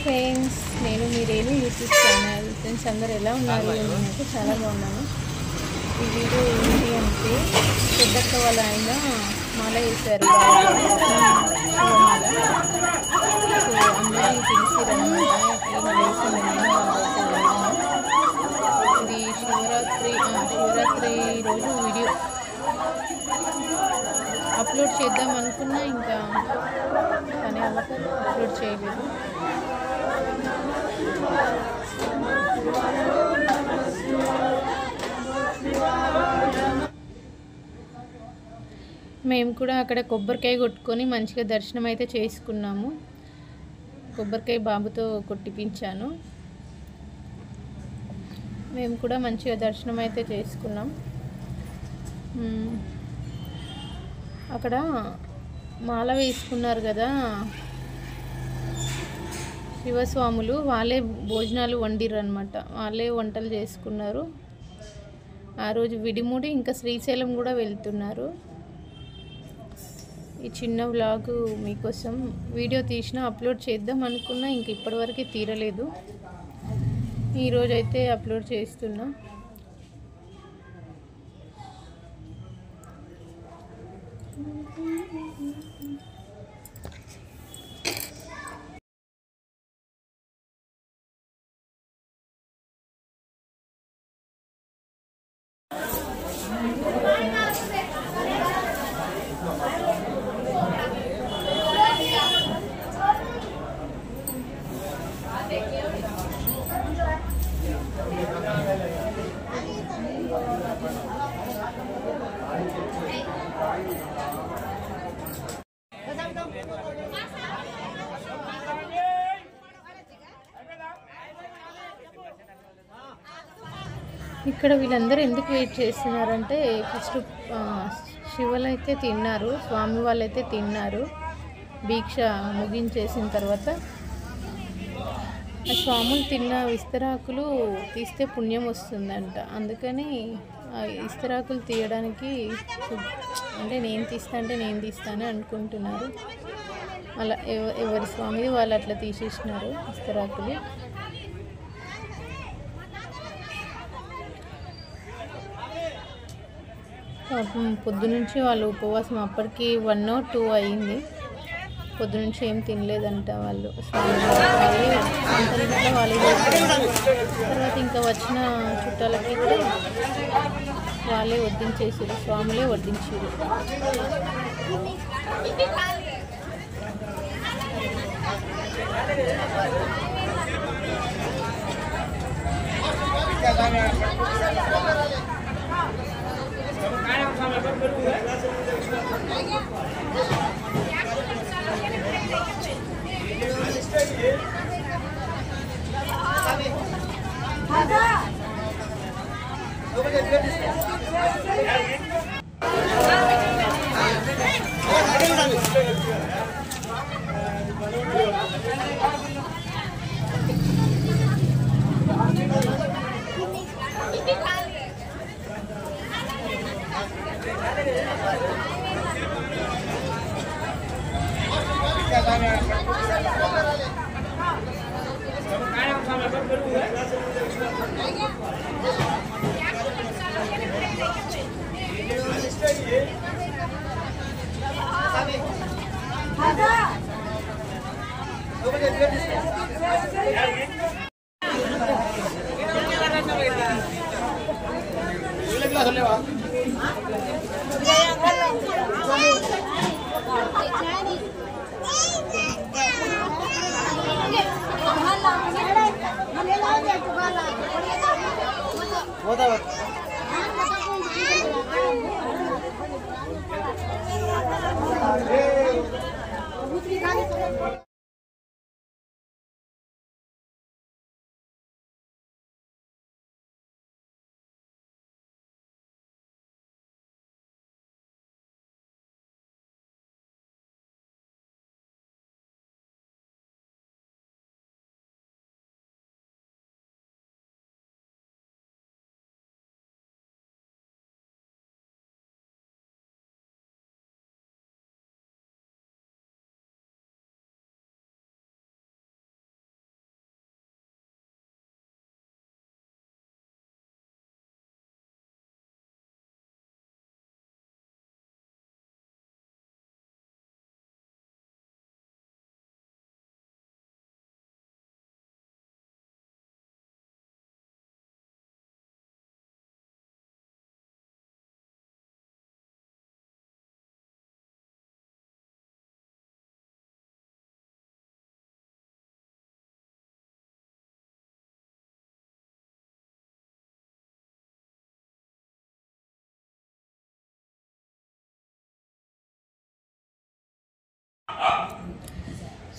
Friends, నేను మీ Renu YouTube channel. Friends అందరు ఎలా ఉన్నారు? నేనైతే చాలా బాగున్నాను. ఈ వీడియో ఏంటి అంటే పెద్దక్క వాళ్ళ ఆయన మాల వేశారు, శివమాల. సో అందరినీ పిలిచిరనమాట. ఈయన వేసింది, నేను వాళ్ళతో వెళ్ళాను. ఇది శివరాత్రి రోజు వీడియో అప్లోడ్ చేద్దాం అనుకున్నా, ఇంకా పని అవ్వక అప్లోడ్ చేయలేదు. మేము కూడా అక్కడ కొబ్బరికాయ కొట్టుకొని మంచిగా దర్శనం అయితే చేసుకున్నాము. కొబ్బరికాయ బాబుతో కొట్టిపించాను. మేము కూడా మంచిగా దర్శనం అయితే చేసుకున్నాం. అక్కడ మాల వేసుకున్నారు కదా శివస్వాములు, వాళ్ళే భోజనాలు వండిర్రు అనమాట. వాళ్ళే వంటలు చేసుకున్నారు. ఆ రోజు విడిముడి ఇంకా శ్రీశైలం కూడా వెళ్తున్నారు. ఈ చిన్న వ్లాగ్ మీకోసం వీడియో తీసిన అప్లోడ్ చేద్దాం అనుకున్నా, ఇంక ఇప్పటివరకు తీరలేదు. ఈరోజైతే అప్లోడ్ చేస్తున్నా. ఇక్కడ వీళ్ళందరూ ఎందుకు వెయిట్ చేస్తున్నారంటే, ఫస్ట్ శివులు అయితే తిన్నారు, స్వామి వాళ్ళైతే తిన్నారు. దీక్ష ముగించేసిన తర్వాత ఆ స్వాములు తిన్న విస్తరాకులు తీస్తే పుణ్యం వస్తుందంట. అందుకని ఆ విస్తరాకులు తీయడానికి, అంటే నేను తీస్తాను అనుకుంటున్నారు. అలా ఎవరి స్వామిది వాళ్ళు అట్లా తీసేసినారు విస్తరాకులు. పొద్దునుంచి వాళ్ళు ఉపవాసం, అప్పటికి 1 or 2 అయింది. పొద్దునుంచి ఏం తినలేదంట వాళ్ళు. వాళ్ళే చేస్తారు. తర్వాత ఇంకా వచ్చిన చుట్టాలకి కూడా వాళ్ళే వడ్డించేసారు, స్వాములే వడ్డించారు.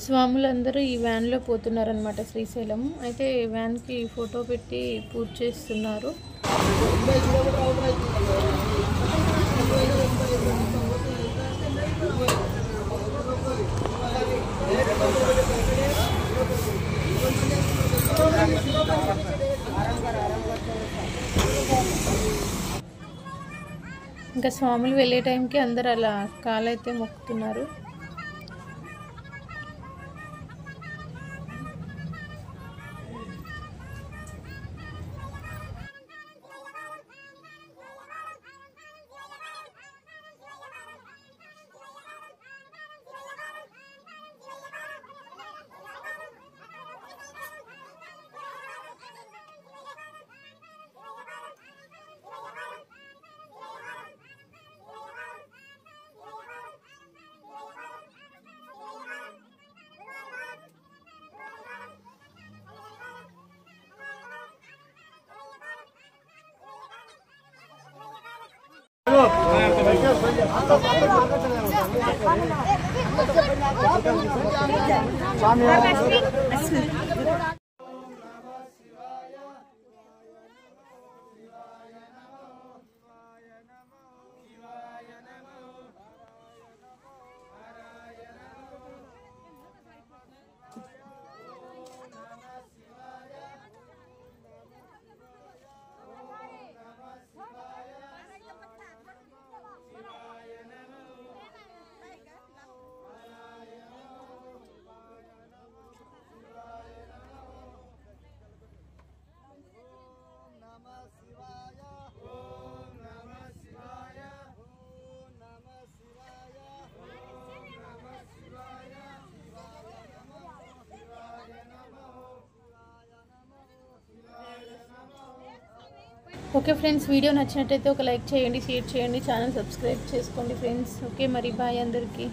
స్వాములందరూ ఈ వ్యాన్లో పోతున్నారనమాట శ్రీశైలం. అయితే వ్యాన్కి ఫోటో పెట్టి పూజ చేస్తున్నారు. ఇంకా స్వాములు వెళ్ళే టైంకి అందరు అలా కాలైతే మొక్కుతున్నారు. ఓకే ఫ్రెండ్స్, వీడియో నచ్చినట్టయితే ఒక లైక్ చేయండి, షేర్ చేయండి, ఛానల్ సబ్స్క్రైబ్ చేసుకోండి ఫ్రెండ్స్. ఓకే మరి బాయ్ అందరికీ.